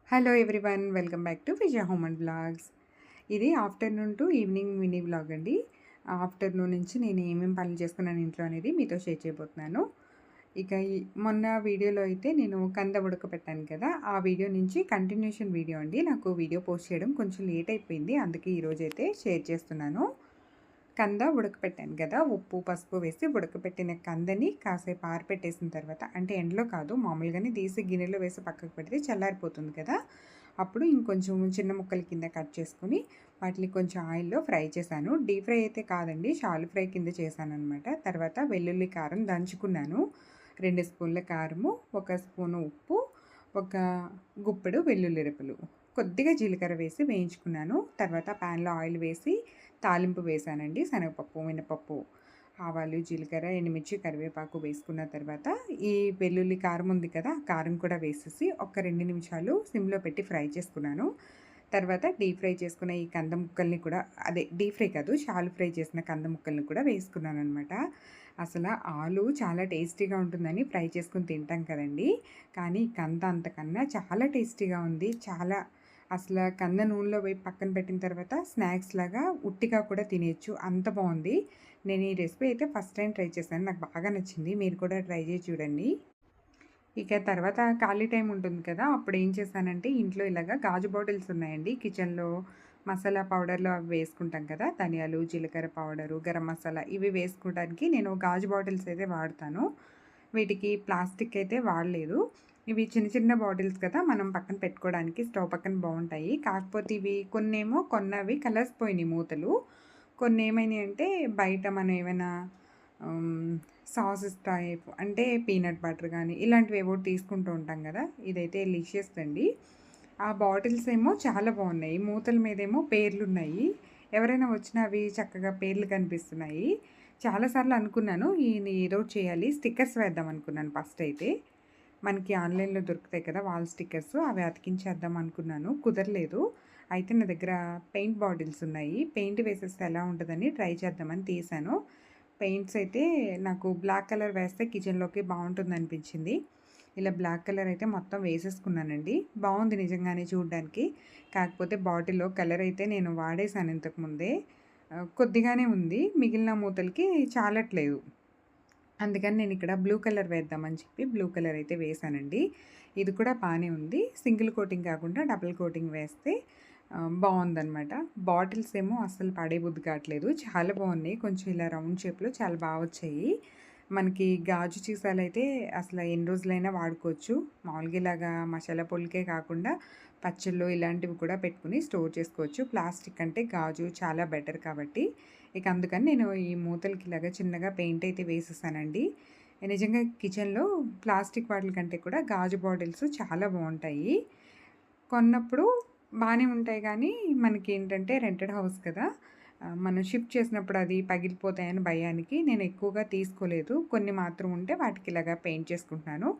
Hello everyone, welcome back to Vijaya home and blogs. ఇది afternoon to evening mini blog అండి. Afternoon నుంచి నేను ఏమేమి పనులు చేసుకున్నాను ఇంట్లో అనేది మీతో షేర్ చేయబోతున్నాను. ఇక మొన్న వీడియోలో అయితే నేను కంద ఉడకపెట్టాను కదా, ఆ వీడియో నుంచి కంటిన్యూషన్ వీడియో అండి. నాకు వీడియో పోస్ట్ చేయడం కొంచెం లేట్ అయిపోయింది, అందుకే ఈరోజైతే షేర్ చేస్తున్నాను. కంద ఉడకపెట్టాను కదా, ఉప్పు పసుపు వేసి ఉడకపెట్టిన కందని కాసేపు ఆరపెట్టేసిన తర్వాత, అంటే ఎండలో కాదు, మామూలుగానే తీసి గిన్నెలో వేసి పక్కకు పెడితే చల్లారిపోతుంది కదా, అప్పుడు ఇంకొంచెం చిన్న ముక్కల కింద కట్ చేసుకుని వాటిని కొంచెం ఆయిల్లో ఫ్రై చేశాను. డీప్ ఫ్రై అయితే కాదండి, షాలు ఫ్రై కింద చేశాను అనమాట. తర్వాత వెల్లుల్లి కారం దంచుకున్నాను, 2 స్పూన్ల కారము, 1 స్పూను ఉప్పు, ఒక గుప్పెడు వెల్లుల్లి రెప్పలు, కొద్దిగా జీలకర్ర వేసి వేయించుకున్నాను. తర్వాత ప్యాన్లో ఆయిల్ వేసి తాలింపు వేసానండి. శనగపప్పు, మినపప్పు, ఆవాలు, జీలకర్ర, ఎండుమిర్చి, కరివేపాకు వేసుకున్న తర్వాత ఈ వెల్లుల్లి కారం ఉంది కదా, కారం కూడా వేసేసి ఒక 2 నిమిషాలు సిమ్లో పెట్టి ఫ్రై చేసుకున్నాను. తర్వాత డీప్ ఫ్రై చేసుకున్న ఈ కంద ముక్కల్ని కూడా, అదే డీప్ ఫ్రై కాదు, షాలు ఫ్రై చేసిన కంద ముక్కల్ని కూడా వేసుకున్నాను అనమాట. అసలు ఆలు చాలా టేస్టీగా ఉంటుందని ఫ్రై చేసుకుని తింటాం కదండి, కానీ కంద అంతకన్నా చాలా టేస్టీగా ఉంది. చాలా అసలు కంద నూనెలో వేసి పక్కన పెట్టిన తర్వాత స్నాక్స్ లాగా ఉట్టిగా కూడా తినేయచ్చు, అంత బాగుంది. నేను ఈ రెసిపీ అయితే ఫస్ట్ టైం ట్రై చేశాను, నాకు బాగా నచ్చింది. మీరు కూడా ట్రై చేసి చూడండి. ఇక తర్వాత ఖాళీ టైం ఉంటుంది కదా, అప్పుడు ఏం చేశానంటే ఇంట్లో ఇలాగ గాజు బాటిల్స్ ఉన్నాయండి. కిచెన్లో మసాలా పౌడర్లు అవి వేసుకుంటాం కదా, ధనియాలు, జీలకర్ర పౌడరు, గరం మసాలా ఇవి వేసుకోవడానికి నేను గాజు బాటిల్స్ అయితే వాడతాను. వీటికి ప్లాస్టిక్ అయితే వాడలేదు. ఇవి చిన్న చిన్న బాటిల్స్ కదా, మనం పక్కన పెట్టుకోవడానికి స్టవ్ పక్కన బాగుంటాయి. కాకపోతే ఇవి కొన్నవి కలర్స్ పోయినాయి మూతలు. కొన్ని ఏమైనాయి అంటే బయట మనం ఏమైనా సాసెస్ టైప్, అంటే పీనట్ బటర్ కానీ ఇలాంటివి ఏవో తీసుకుంటూ ఉంటాం కదా, ఇదైతే లిషియస్ అండి. ఆ బాటిల్స్ ఏమో చాలా బాగున్నాయి, మూతల మీదేమో పేర్లు ఉన్నాయి. ఎవరైనా వచ్చినా అవి చక్కగా పేర్లు కనిపిస్తున్నాయి. చాలాసార్లు అనుకున్నాను ఏదో చేయాలి, స్టిక్కర్స్ వేద్దాం అనుకున్నాను ఫస్ట్ అయితే. మనకి ఆన్లైన్లో దొరుకుతాయి కదా వాల్ స్టిక్కర్స్, అవి అతికించేద్దాం అనుకున్నాను, కుదరలేదు. అయితే నా దగ్గర పెయింట్ బాటిల్స్ ఉన్నాయి, పెయింట్ వేసేస్తే ఎలా ఉంటుందని ట్రై చేద్దామని తీసాను. పెయింట్స్ అయితే నాకు బ్లాక్ కలర్ వేస్తే కిచెన్లోకి బాగుంటుంది అనిపించింది. ఇలా బ్లాక్ కలర్ అయితే మొత్తం వేసేసుకున్నానండి. బాగుంది నిజంగానే చూడడానికి. కాకపోతే బాటిల్లో కలర్ అయితే నేను వాడేసాను ఇంతకుముందే, కొద్దిగానే ఉంది, మిగిలిన మూతలకి చాలట్లేదు. అందుకని నేను ఇక్కడ బ్లూ కలర్ వేద్దామని చెప్పి బ్లూ కలర్ అయితే వేసానండి. ఇది కూడా బాగానే ఉంది, సింగిల్ కోటింగ్ కాకుండా డబుల్ కోటింగ్ వేస్తే బాగుందనమాట. బాటిల్స్ ఏమో అస్సలు పడేబుద్ధి కావట్లేదు, చాలా బాగున్నాయి. కొంచెం ఇలా రౌండ్ షేప్లో చాలా బాగా వచ్చాయి. మనకి గాజు సీసాలు అయితే అసలు ఎన్ని రోజులైనా వాడుకోవచ్చు. మామూలుగా ఇలాగా మసాలా పొడికే కాకుండా పచ్చళ్ళు ఇలాంటివి కూడా పెట్టుకుని స్టోర్ చేసుకోవచ్చు. ప్లాస్టిక్ అంటే గాజు చాలా బెటర్ కాబట్టి ఇక అందుకని నేను ఈ మూతలకి ఇలాగా చిన్నగా పెయింట్ అయితే వేసేసానండి. నిజంగా కిచెన్లో ప్లాస్టిక్ వాటిల కంటే కూడా గాజు బాటిల్స్ చాలా బాగుంటాయి. కొన్నప్పుడు బాగానే ఉంటాయి, కానీ మనకి ఏంటంటే రెంటెడ్ హౌస్ కదా, మనం షిఫ్ట్ చేసినప్పుడు అది పగిలిపోతాయని భయానికి నేను ఎక్కువగా తీసుకోలేదు. కొన్ని మాత్రం ఉంటే వాటికి ఇలాగా పెయింట్ చేసుకుంటున్నాను.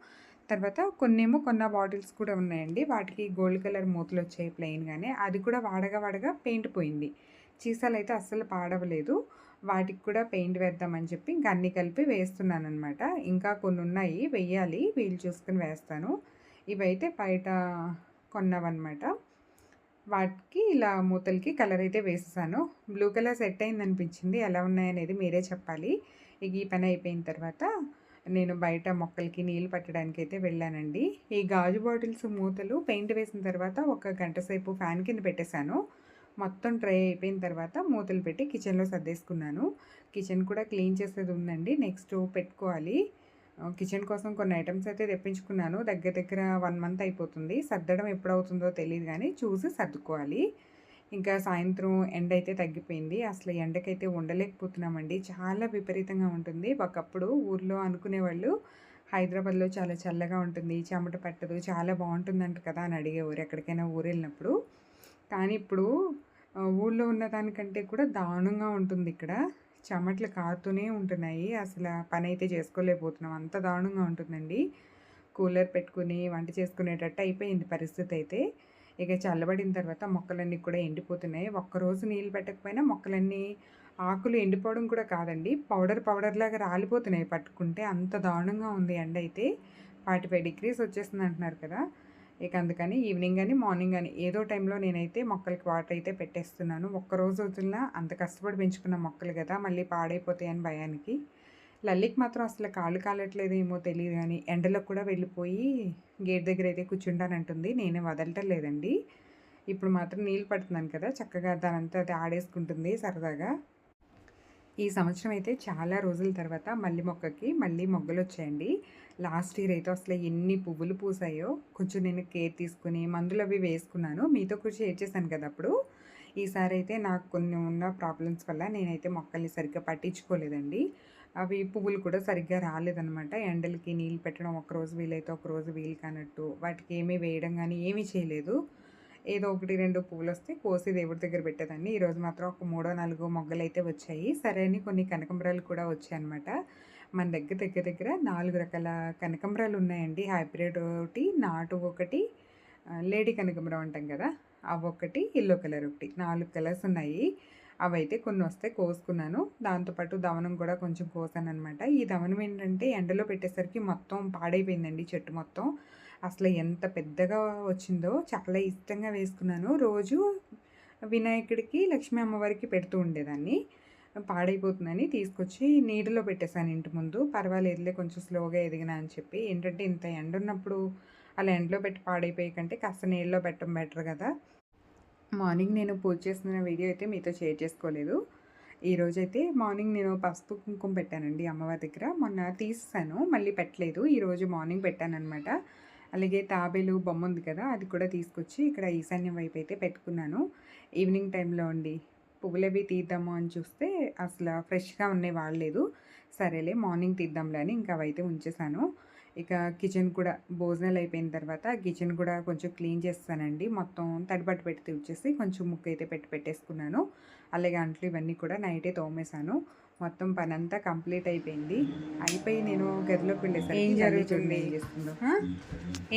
తర్వాత కొన్న బాటిల్స్ కూడా ఉన్నాయండి, వాటికి గోల్డ్ కలర్ మూతలు వచ్చాయి ప్లెయిన్గానే. అది కూడా వాడగా పెయింట్ పోయింది. సీసాలు అయితే అస్సలు పాడవలేదు. వాటికి కూడా పెయింట్ వేద్దామని చెప్పి ఇంకా అన్నీ కలిపి వేస్తున్నాను అనమాట. ఇంకా కొన్ని ఉన్నాయి వెయ్యాలి, వీలు చూసుకుని వేస్తాను. ఇవైతే బయట కొన్నవన్నమాట. వాటికి ఇలా మూతలకి కలర్ అయితే వేసేసాను. బ్లూ కలర్ సెట్ అయిందనిపించింది, ఎలా ఉన్నాయనేది మీరే చెప్పాలి. ఇక ఈ పని అయిపోయిన తర్వాత నేను బయట మొక్కలకి నీళ్ళు పట్టడానికి అయితే వెళ్ళానండి. ఈ గాజు బాటిల్స్ మూతలు పెయింట్ వేసిన తర్వాత ఒక గంట సేపు ఫ్యాన్ కింద పెట్టేశాను. మొత్తం డ్రై అయిపోయిన తర్వాత మూతలు పెట్టి కిచెన్లో సర్దేసుకున్నాను. కిచెన్ కూడా క్లీన్ చేసేది ఉందండి, నెక్స్ట్ పెట్టుకోవాలి. కిచెన్ కోసం కొన్ని ఐటమ్స్ అయితే తెప్పించుకున్నాను, దగ్గర దగ్గర 1 మంత్ అయిపోతుంది. సర్దడం ఎప్పుడవుతుందో తెలియదు, కానీ చూసి సర్దుకోవాలి. ఇంకా సాయంత్రం ఎండ అయితే తగ్గిపోయింది. అసలు ఎండకైతే ఉండలేకపోతున్నామండి, చాలా విపరీతంగా ఉంటుంది. ఒకప్పుడు ఊర్లో అనుకునేవాళ్ళు హైదరాబాద్లో చాలా చల్లగా ఉంటుంది, చెమట పట్టదు, చాలా బాగుంటుందంట కదా అని అడిగేవారు ఎక్కడికైనా ఊరు వెళ్ళినప్పుడు. కానీ ఇప్పుడు ఊళ్ళో ఉన్న దానికంటే కూడా దారుణంగా ఉంటుంది ఇక్కడ. చెమటలు కారుతూనే ఉంటున్నాయి, అసలు పని అయితే చేసుకోలేకపోతున్నాం, అంత దారుణంగా ఉంటుందండి. కూలర్ పెట్టుకుని వంట చేసుకునేటట్టు అయిపోయింది పరిస్థితి అయితే. ఇక చల్లబడిన తర్వాత మొక్కలన్నీ కూడా ఎండిపోతున్నాయి. ఒక్కరోజు నీళ్ళు పెట్టకపోయినా మొక్కలన్నీ, ఆకులు ఎండిపోవడం కూడా కాదండి, పౌడర్ లాగా రాలిపోతున్నాయి పట్టుకుంటే, అంత దారుణంగా ఉంది ఎండ అయితే. 45 degrees వచ్చేస్తుంది అంటున్నారు కదా. ఇక అందుకని ఈవినింగ్ కానీ మార్నింగ్ కానీ ఏదో టైంలో నేనైతే మొక్కలకి వాటర్ అయితే పెట్టేస్తున్నాను. ఒక్కరోజు వదిలినా అంత కష్టపడి పెంచుకున్న మొక్కలు కదా, మళ్ళీ పాడైపోతాయని భయానికి. లల్లికి మాత్రం అసలు కాళ్ళు కాలట్లేదేమో తెలియదు కానీ ఎండలో కూడా వెళ్ళిపోయి గేట్ దగ్గర అయితే కూర్చుంటానంటుంది. నేనే వదలటం లేదండి. ఇప్పుడు మాత్రం నీళ్ళు పడుతున్నాను కదా, చక్కగా దానంతా అది ఆడేసుకుంటుంది సరదాగా. ఈ సంవత్సరం అయితే చాలా రోజుల తర్వాత మల్లి మొక్కకి మళ్ళీ మొగ్గలు వచ్చాయండి. లాస్ట్ ఇయర్ అయితే అసలు ఎన్ని పువ్వులు పూసాయో. కొంచెం నేను కేర్ తీసుకుని మందులు అవి వేసుకున్నాను. మీతో కూడా షేర్ చేశాను కదా అప్పుడు. ఈసారి అయితే నాకు కొన్ని ఉన్న ప్రాబ్లమ్స్ వల్ల నేనైతే మొక్కల్ని సరిగ్గా పట్టించుకోలేదండి. అవి పువ్వులు కూడా సరిగ్గా రాలేదనమాట. ఎండలకి నీళ్ళు పెట్టడం ఒకరోజు వీలైతే ఒకరోజు వీలు కానట్టు, వాటికి ఏమీ వేయడం కానీ ఏమీ చేయలేదు. ఏదో ఒకటి 2 పువ్వులొస్తే కోసి దేవుడి దగ్గర పెట్టేదాన్ని. ఈరోజు మాత్రం ఒక 3, 4 మొగ్గలైతే వచ్చాయి. సరే అని కొన్ని కనకంబరాలు కూడా వచ్చాయన్నమాట. మన దగ్గర 4 రకాల కనకంబరాలు ఉన్నాయండి. హైబ్రిడ్ ఒకటి, నాటు ఒకటి, లేడీ కనకంబరం అంటాం కదా, అవొకటి, యెల్లో కలర్ ఒకటి, 4 కలర్స్ ఉన్నాయి. అవైతే కొన్ని వస్తే కోసుకున్నాను. దాంతోపాటు దవనం కూడా కొంచెం కోసాననమాట. ఈ దవనం ఏంటంటే ఎండలో పెట్టేసరికి మొత్తం పాడైపోయిందండి చెట్టు మొత్తం. అసలు ఎంత పెద్దగా వచ్చిందో, చాలా ఇష్టంగా వేసుకున్నాను. రోజు వినాయకుడికి, లక్ష్మీ అమ్మవారికి పెడుతూ ఉండేదాన్ని. పాడైపోతుందని తీసుకొచ్చి నీడలో పెట్టేశాను ఇంటి ముందు. పర్వాలేదులే కొంచెం స్లోగా ఎదిగినా అని చెప్పి. ఏంటంటే ఇంత ఎండ ఉన్నప్పుడు అలా ఎండలో పెట్టి పాడైపోయే కంటే కాస్త నీళ్ళలో పెట్టడం బెటర్ కదా. మార్నింగ్ నేను పూజ చేసిన వీడియో అయితే మీతో షేర్ చేసుకోలేదు. ఈరోజైతే మార్నింగ్ నేను పసుపు కుంకుమ పెట్టానండి అమ్మవారి దగ్గర. మొన్న తీసేసాను, మళ్ళీ పెట్టలేదు. ఈరోజు మార్నింగ్ పెట్టాననమాట. అలాగే తాబేలు బొమ్మ ఉంది కదా, అది కూడా తీసుకొచ్చి ఇక్కడ ఈశాన్యం వైపు అయితే పెట్టుకున్నాను. ఈవినింగ్ టైంలో అండి పువ్వులవి తీద్దాము అని చూస్తే అసలు ఫ్రెష్గా ఉన్నాయి, వాడలేదు. సరేలే మార్నింగ్ తీద్దాంలే అని ఇంకా అవైతే ఉంచేసాను. ఇక కిచెన్ కూడా భోజనాలు అయిపోయిన తర్వాత కిచెన్ కూడా కొంచెం క్లీన్ చేస్తానండి. మొత్తం తడిబట్ట పెట్టి తుడిచేసి కొంచెం ముగ్గు అయితే పెట్టేసుకున్నాను. అలాగే అంట్లు ఇవన్నీ కూడా నైటే తోమేశాను. మొత్తం పనంతా కంప్లీట్ అయిపోయింది. అయిపోయి నేను గదిలోకి వెళ్ళేసరికి ఏం జరుగుతుంది,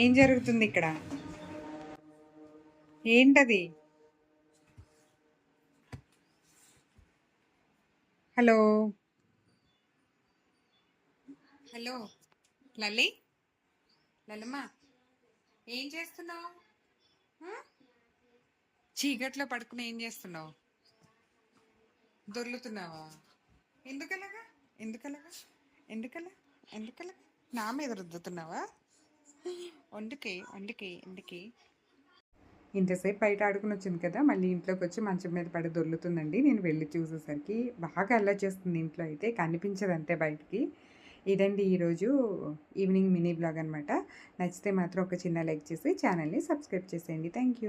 ఏం జరుగుతుంది ఇక్కడ, ఏంటది? హలో హలో లల్లి, లల్లమ్మ, ఏం చేస్తున్నావు? చీకట్లో పడుకుని ఏం చేస్తున్నావు? దొర్లుతున్నావా? ఎందుకలాగా ఎందుకలాగా ఎందుకలా ఎందుకలా నా మీద రుద్దుతున్నావా? వండుకే వండుకే ఎందుకే? ఇంతసేపు బయట ఆడుకుని వచ్చింది కదా, మళ్ళీ ఇంట్లోకి వచ్చి మంచం మీద పడి దొర్లుతుందండి. నేను వెళ్ళి చూసేసరికి బాగా అల్లరి చేస్తుంది. ఇంట్లో అయితే కనిపించదు అంతే బయటికి. ఇదండి ఈరోజు ఈవినింగ్ మినీ బ్లాగ్ అనమాట. నచ్చితే మాత్రం ఒక చిన్న లైక్ చేసి ఛానల్ని సబ్స్క్రైబ్ చేసేయండి. Thank you.